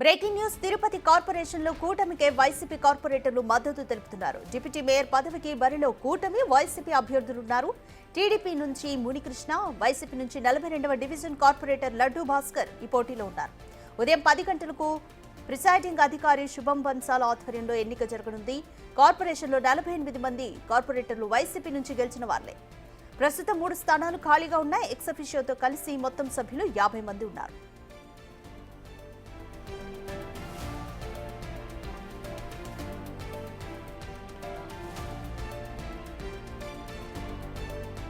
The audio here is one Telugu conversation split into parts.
బ్రేకింగ్ న్యూస్ తిరుపతి కార్పొరేషన్ లో కూటమికే వైసీపీ కార్పొరేటర్లు మద్దతు తెలుపుతున్నారు. డిప్యూటీ మేయర్ పదవికి బరిలో కూటమి వైసీపీ అభ్యర్థులున్నారు. టీడీపీ నుంచి మునికృష్ణ, వైసీపీ నుంచి 42వ డివిజన్ కార్పొరేటర్ లడ్డూ భాస్కర్ ఈ పోటీలో ఉన్నారు. ఉదయం 10 గంటలకు ప్రిసైడింగ్ అధికారి శుభం బన్సాల్ ఆధ్వర్యంలో ఎన్నిక జరగనుంది. కార్పొరేషన్లో 48 మంది కార్పొరేటర్లు వైసీపీ నుంచి గెలిచిన వాళ్లే. ప్రస్తుతం 3 స్థానాలు ఖాళీగా ఉన్నాయి. ఎక్స్ అఫీషియోతో కలిసి మొత్తం సభ్యులు 50 మంది ఉన్నారు.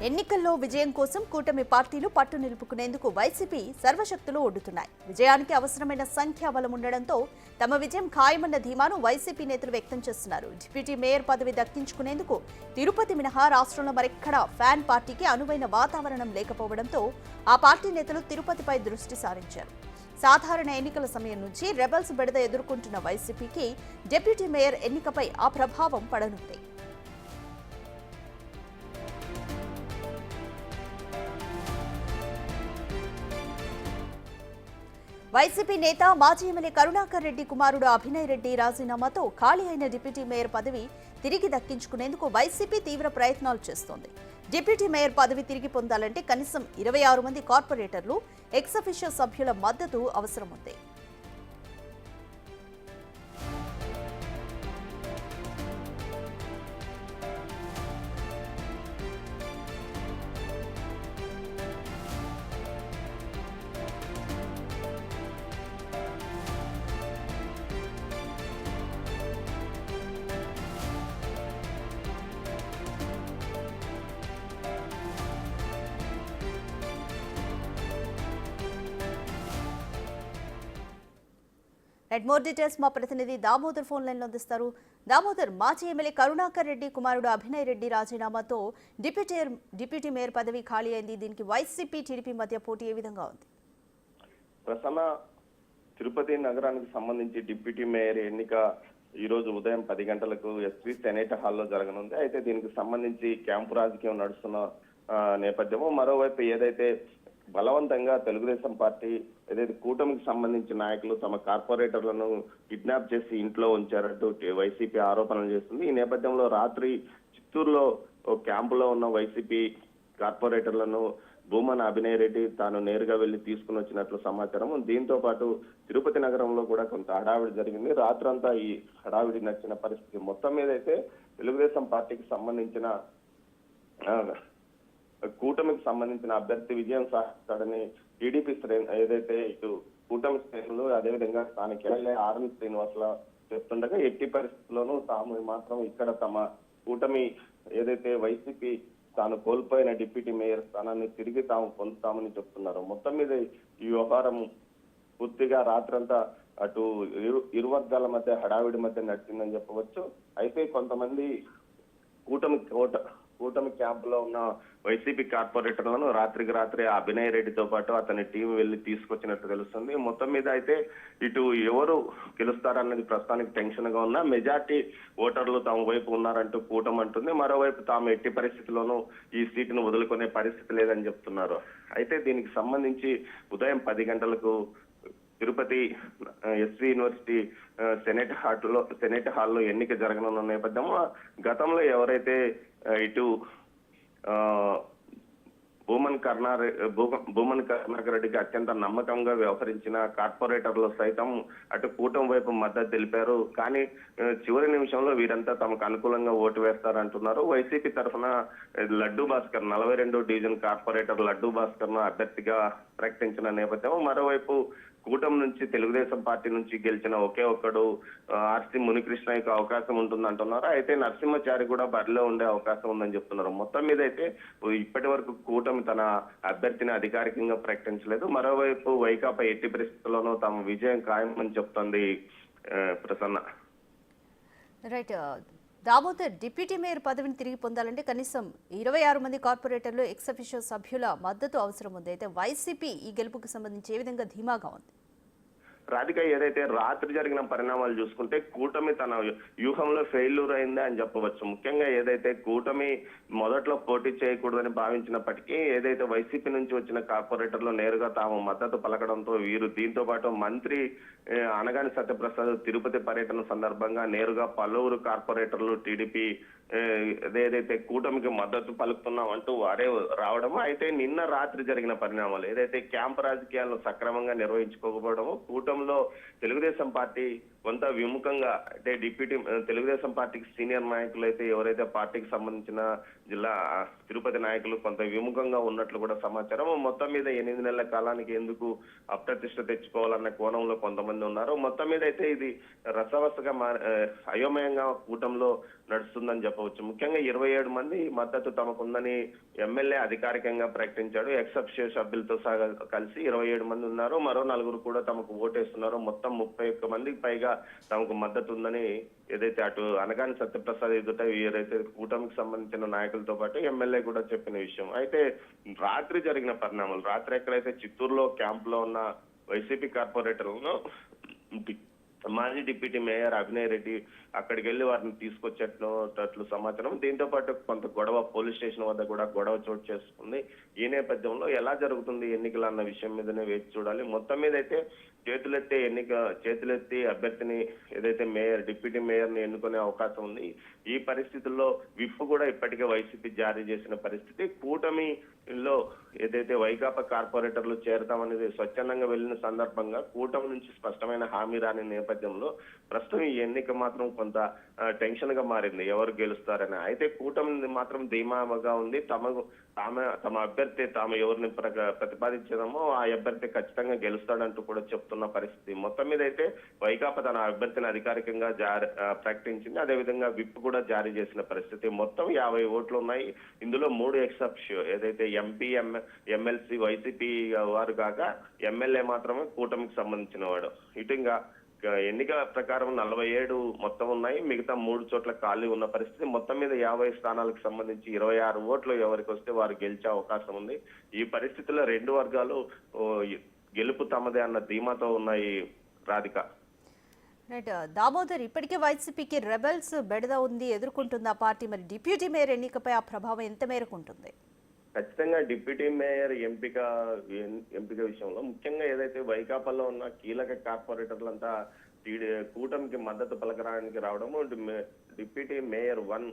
ఎన్నికల్లో విజయం కోసం కూటమి పార్టీలు పట్టు నిలుపుకునేందుకు వైసీపీ సర్వశక్తులు ఒడ్డుతున్నాయి. విజయానికి అవసరమైన సంఖ్యాబలం ఉండడంతో తమ విజయం ఖాయమన్న ధీమాను వైసీపీ నేతలు వ్యక్తం చేస్తున్నారు. డిప్యూటీ మేయర్ పదవి దక్కించుకునేందుకు తిరుపతి మినహా రాష్ట్రంలో మరెక్కడా ఫ్యాన్ పార్టీకి అనువైన వాతావరణం లేకపోవడంతో ఆ పార్టీ నేతలు తిరుపతిపై దృష్టి సారించారు. సాధారణ ఎన్నికల సమయం నుంచి రెబల్స్ బెడద ఎదుర్కొంటున్న వైసీపీకి డిప్యూటీ మేయర్ ఎన్నికపై ఆ ప్రభావం పడనుంది. వైసీపీ నేత మాజీ ఎమ్మెల్యే కరుణాకర్ రెడ్డి కుమారుడు అభినయ్ రెడ్డి రాజీనామాతో ఖాళీ అయిన డిప్యూటీ మేయర్ పదవి తిరిగి దక్కించుకునేందుకు వైసీపీ తీవ్ర ప్రయత్నాలు చేస్తోంది. డిప్యూటీ మేయర్ పదవి తిరిగి పొందాలంటే కనీసం 26 మంది కార్పొరేటర్లు, ఎక్స్ అఫీషియో సభ్యుల మద్దతు అవసరం ఉంది. మోర్ డీటెయిల్స్ మా ప్రతినిధి దామోదర్ ఫోన్ లైన్ లో అందిస్తారు. దామోదర్, మాజీ ఎమ్మెల్యే కరుణాకర్ రెడ్డి కుమారుడు అభినయ్ రెడ్డి రాజీనామాతో డిప్యూటీ మేయర్ పదవి ఖాళీ అయింది. దీనికి వైసీపీ టీడీపీ మధ్య పోటీ ఏ విధంగా ఉంది? ప్రసన్న, తిరుపతి నగరానికి సంబంధించి డిప్యూటీ మేయర్ ఎన్నిక ఈ రోజు ఉదయం 10 గంటలకు ఎస్వి సెనేట్ హాల్లో జరగనుంది. అయితే దీనికి సంబంధించి క్యాంపు రాజకీయం నడుస్తున్న నేపథ్యము, మరోవైపు ఏదైతే బలవంతంగా తెలుగుదేశం పార్టీ ఏదైతే కూటమికి సంబంధించిన నాయకులు తమ కార్పొరేటర్లను కిడ్నాప్ చేసి ఇంట్లో ఉంచారంటూ వైసీపీ ఆరోపణలు చేస్తుంది. ఈ నేపథ్యంలో రాత్రి చిత్తూరులో క్యాంపులో ఉన్న వైసీపీ కార్పొరేటర్లను భూమన అభినయ్ రెడ్డి తాను నేరుగా వెళ్లి తీసుకుని వచ్చినట్లు సమాచారం. దీంతో పాటు తిరుపతి నగరంలో కూడా కొంత హడావిడి జరిగింది. రాత్రంతా ఈ హడావిడి నచ్చిన పరిస్థితి. మొత్తం మీద అయితే తెలుగుదేశం పార్టీకి సంబంధించిన కూటమికి సంబంధించిన అభ్యర్థి విజయం సాధిస్తాడని టీడీపీ ఏదైతే ఇటు కూటమి శ్రేణులు, అదేవిధంగా స్థానిక ఎమ్మెల్యే ఆర్ఎన్ శ్రీనివాసుల చెప్తుండగా ఎట్టి పరిస్థితుల్లోనూ తాము మాత్రం ఇక్కడ తమ కూటమి ఏదైతే వైసీపీ తాను కోల్పోయిన డిప్యూటీ మేయర్ స్థానాన్ని తిరిగి తాము పొందుతామని చెప్తున్నారు. మొత్తం మీద ఈ వ్యవహారం పూర్తిగా రాత్రంతా అటు ఇరు వర్గాల మధ్య హడావిడి మధ్య నడిచిందని చెప్పవచ్చు. అయితే కొంతమంది కూటమి క్యాంపులో ఉన్న వైసీపీ కార్పొరేటర్లను రాత్రికి రాత్రి అభినయ్ రెడ్డితో పాటు అతని టీం వెళ్లి తీసుకొచ్చినట్టు తెలుస్తుంది. మొత్తం మీద అయితే ఇటు ఎవరు గెలుస్తారన్నది ప్రస్తుతానికి టెన్షన్ గా ఉన్నా మెజార్టీ ఓటర్లు తమ వైపు ఉన్నారంటూ కూటమి అంటుంది. మరోవైపు తాము ఎట్టి పరిస్థితుల్లోనూ ఈ సీటును వదులుకునే పరిస్థితి లేదని చెప్తున్నారు. అయితే దీనికి సంబంధించి ఉదయం 10 గంటలకు తిరుపతి ఎస్వి యూనివర్సిటీ సెనేట్ హాల్లో ఎన్నిక జరగనున్న నేపథ్యం, గతంలో ఎవరైతే ఇటు భూమన్ కరుణాకర్ రెడ్డికి అత్యంత నమ్మకంగా వ్యవహరించిన కార్పొరేటర్లు సైతం అటు కూటమి వైపు మద్దతు తెలిపారు. కానీ చివరి నిమిషంలో వీరంతా తమకు అనుకూలంగా ఓటు వేస్తారంటున్నారు. వైసీపీ తరఫున లడ్డూ భాస్కర్ 42 డివిజన్ కార్పొరేటర్ లడ్డూ భాస్కర్ ను అభ్యర్థిగా ప్రకటించిన నేపథ్యం, మరోవైపు కూటమి నుంచి తెలుగుదేశం పార్టీ నుంచి గెలిచిన ఒకే ఒక్కడు ఆర్సి మునికృష్ణకి అవకాశం ఉంటుందంటున్నారు. అయితే నరసింహచారి కూడా బరిలో ఉండే అవకాశం ఉందని చెప్తున్నారు. మొత్తం మీద అయితే ఇప్పటి వరకు కూటమి తన అభ్యర్థిని అధికారికంగా ప్రకటించలేదు. మరోవైపు వైకాపా ఎట్టి పరిస్థితుల్లోనూ తమ విజయం ఖాయమని చెప్తోంది. Prasanna, right Damodar, deputy mayor పదవిని తిరిగి పొందాలంటే కనీసం 26 మంది కార్పొరేటర్లు, ఎక్స్ అఫీషియో సభ్యుల మద్దతు అవసరం ఉంది. అయితే వైసీపీ ఈ గెలుపుకు సంబంధించి ఏ విధంగా ధీమాగా ఉంది? రాధిక, ఏదైతే రాత్రి జరిగిన పరిణామాలు చూసుకుంటే కూటమి తన వ్యూహంలో ఫెయిల్యూర్ అయిందా అని చెప్పవచ్చు. ముఖ్యంగా ఏదైతే కూటమి మొదట్లో పోటీ చేయకూడదని భావించినప్పటికీ ఏదైతే వైసీపీ నుంచి వచ్చిన కార్పొరేటర్లు నేరుగా తాము మద్దతు పలకడంతో వీరు దీంతో పాటు మంత్రి అనగాని సత్యప్రసాద్ తిరుపతి పర్యటన సందర్భంగా నేరుగా పలువురు కార్పొరేటర్లు టీడీపీ ఏదైతే కూటమికి మద్దతు పలుకుతున్నాం అంటూ వారే రావడము. అయితే నిన్న రాత్రి జరిగిన పరిణామాలు ఏదైతే క్యాంప్ రాజకీయాలను సక్రమంగా నిర్వహించుకోకపోవడము, కూటమిలో తెలుగుదేశం పార్టీ కొంత విముఖంగా అంటే తెలుగుదేశం పార్టీకి సీనియర్ నాయకులు అయితే ఎవరైతే పార్టీకి సంబంధించిన జిల్లా తిరుపతి నాయకులు కొంత విముఖంగా ఉన్నట్లు కూడా సమాచారం. మొత్తం మీద 8 నెలల కాలానికి ఎందుకు అప్రతిష్ట తెచ్చుకోవాలన్న కోణంలో కొంతమంది ఉన్నారు. మొత్తం మీద అయితే ఇది రసవసగా అయోమయంగా కూటమిలో నడుస్తుందని చెప్పవచ్చు. ముఖ్యంగా 27 మంది మద్దతు తమకుందని ఎమ్మెల్యే అధికారికంగా ప్రకటించాడు. ఎక్సెప్ట్ సభ్యులతో సహా కలిసి 27 మంది ఉన్నారు. మరో 4 కూడా తమకు ఓటేస్తున్నారు. మొత్తం 31 మందికి పైగా తమకు మద్దతు ఉందని ఏదైతే అటు అనగాని సత్యప్రసాద్ ఎదుట ఏదైతే కూటమికి సంబంధించిన నాయకులతో పాటు ఎమ్మెల్యే కూడా చెప్పిన విషయం. అయితే రాత్రి జరిగిన పరిణామాలు, రాత్రి ఎక్కడైతే చిత్తూరులో క్యాంప్ లో ఉన్న వైసీపీ కార్పొరేటర్లను మాజీ డిప్యూటీ మేయర్ అభినయ్ రెడ్డి అక్కడికి వెళ్లి వారిని తీసుకొచ్చేటట్లు సమాచారం. దీంతో పాటు కొంత గొడవ పోలీస్ స్టేషన్ వద్ద కూడా గొడవ చోటు చేసుకుంది. ఈ నేపథ్యంలో ఎలా జరుగుతుంది ఎన్నికలు అన్న విషయం మీదనే వేచి చూడాలి. మొత్తం మీద అయితే చేతులెత్తి అభ్యర్థిని ఏదైతే డిప్యూటీ మేయర్ ని ఎన్నుకునే అవకాశం ఉంది. ఈ పరిస్థితుల్లో విప్ కూడా ఇప్పటికే వైసీపీ జారీ చేసిన పరిస్థితి. కూటమిలో ఏదైతే వైకాపా కార్పొరేటర్లు చేరతామనేది స్వచ్ఛందంగా వెళ్లిన సందర్భంగా కూటమి నుంచి స్పష్టమైన హామీ రాని నేపథ్యంలో ప్రస్తుతం ఈ ఎన్నిక మాత్రం కొంత టెన్షన్ గా మారింది, ఎవరు గెలుస్తారని. అయితే కూటమి మాత్రం ధీమాగా ఉంది. తమ అభ్యర్థి తాము ఎవరిని ప్రతిపాదించడమో ఆ అభ్యర్థి ఖచ్చితంగా గెలుస్తాడంటూ కూడా చెప్తున్న పరిస్థితి. మొత్తం మీద అయితే వైకాపా తన అభ్యర్థిని అధికారికంగా ప్రకటించింది. అదేవిధంగా విప్ కూడా జారీ చేసిన పరిస్థితి. మొత్తం 50 ఓట్లు ఉన్నాయి. ఇందులో 3 ఎక్సెప్షన్ ఏదైతే ఎంపీ ఎమ్మెల్సీ వైసీపీ వారు కాక ఎమ్మెల్యే మాత్రమే కూటమికి సంబంధించిన వాడు. ఇటు ఇంకా ఎన్నికల ప్రకారం 47 మొత్తం ఉన్నాయి. మిగతా 3 చోట్ల ఖాళీ ఉన్న పరిస్థితి. మొత్తం మీద 50 స్థానాలకు సంబంధించి 26 ఓట్లు ఎవరికి వస్తే వారు గెలిచే అవకాశం ఉంది. ఈ పరిస్థితుల్లో 2 వర్గాలు గెలుపు తమదే అన్న ధీమాతో ఉన్నాయి రాధిక. రైట్ దామోదర్, ఇప్పటికే వైసీపీకి రెబెల్స్ బెడద ఉంది, ఎదుర్కొంటుంది ఆ పార్టీ. మరి డిప్యూటీ మేయర్ ఎన్నికపై ఆ ప్రభావం ఎంత మేరకు ఉంటుంది? ఖచ్చితంగా డిప్యూటీ మేయర్ ఎంపిక విషయంలో ముఖ్యంగా ఏదైతే వైకాపాలో ఉన్న కీలక కార్పొరేటర్లంతా కూటమికి మద్దతు పలకడానికి రావడము, డిప్యూటీ మేయర్ 1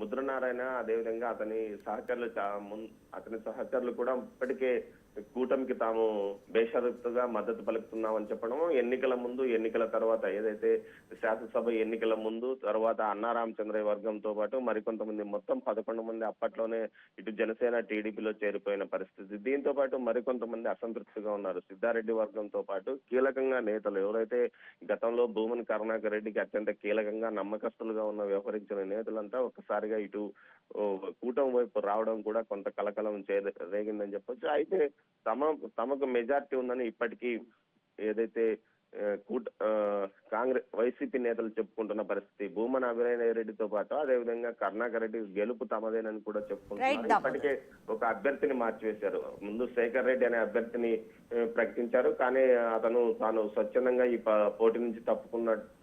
ముద్రనారాయణ అదేవిధంగా అతని సహచరులు కూడా ఇప్పటికే కూటమికి తాము బేషరతుగా మద్దతు పలుకుతున్నామని చెప్పడం. ఎన్నికల ముందు ఎన్నికల తర్వాత ఏదైతే శాసనసభ ఎన్నికల ముందు తర్వాత అన్నారామచంద్రయ్య వర్గంతో పాటు మరికొంతమంది మొత్తం 11 మంది అప్పట్లోనే ఇటు జనసేన టీడీపీలో చేరిపోయిన పరిస్థితి. దీంతో పాటు మరికొంతమంది అసంతృప్తిగా ఉన్నారు. సిద్ధారెడ్డి వర్గంతో పాటు కీలకంగా నేతలు ఎవరైతే గతంలో భూమన్ కరుణాకర్ రెడ్డికి అత్యంత కీలకంగా నమ్మకస్తులుగా వ్యవహరించిన నేతలంతా ఒక్కసారిగా ఇటు కూటమి వైపు రావడం కూడా కొంత కలకలం రేగిందని చెప్పొచ్చు. అయితే తమకు మెజార్టీ ఉందని ఇప్పటికీ ఏదైతే వైసీపీ నేతలు చెప్పుకుంటున్న పరిస్థితి. భూమన్ అభినయ్ రెడ్డితో పాటు అదేవిధంగా కరుణాకర్ రెడ్డి గెలుపు తమదేనని కూడా చెప్పుకుంటున్నారు. ఇప్పటికే ఒక అభ్యర్థిని మార్చివేశారు. ముందు శేఖర్ రెడ్డి అనే అభ్యర్థిని ప్రకటించారు. కానీ తాను స్వచ్ఛందంగా ఈ పోటీ నుంచి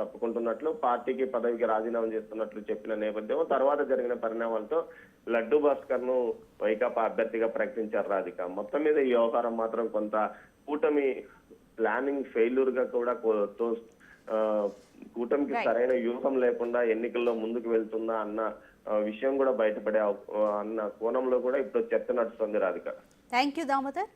తప్పుకుంటున్నట్లు, పార్టీకి పదవికి రాజీనామా చేస్తున్నట్లు చెప్పిన నేపథ్యం తర్వాత జరిగిన పరిణామాలతో లడ్డు భాస్కర్ ను వైకాపా అభ్యర్థిగా ప్రకటించారు రాధిక. మొత్తం మీద ఈ వ్యవహారం మాత్రం కొంత కూటమి ప్లానింగ్ ఫెయిల్యూర్ గా కూడా కూటమికి సరైన వ్యూహం లేకుండా ఎన్నికల్లో ముందుకు వెళ్తుందా అన్న విషయం కూడా బయటపడే అన్న కోణంలో కూడా ఇప్పుడు చర్చ నడుస్తుంది రాధిక. Thank you Damodar.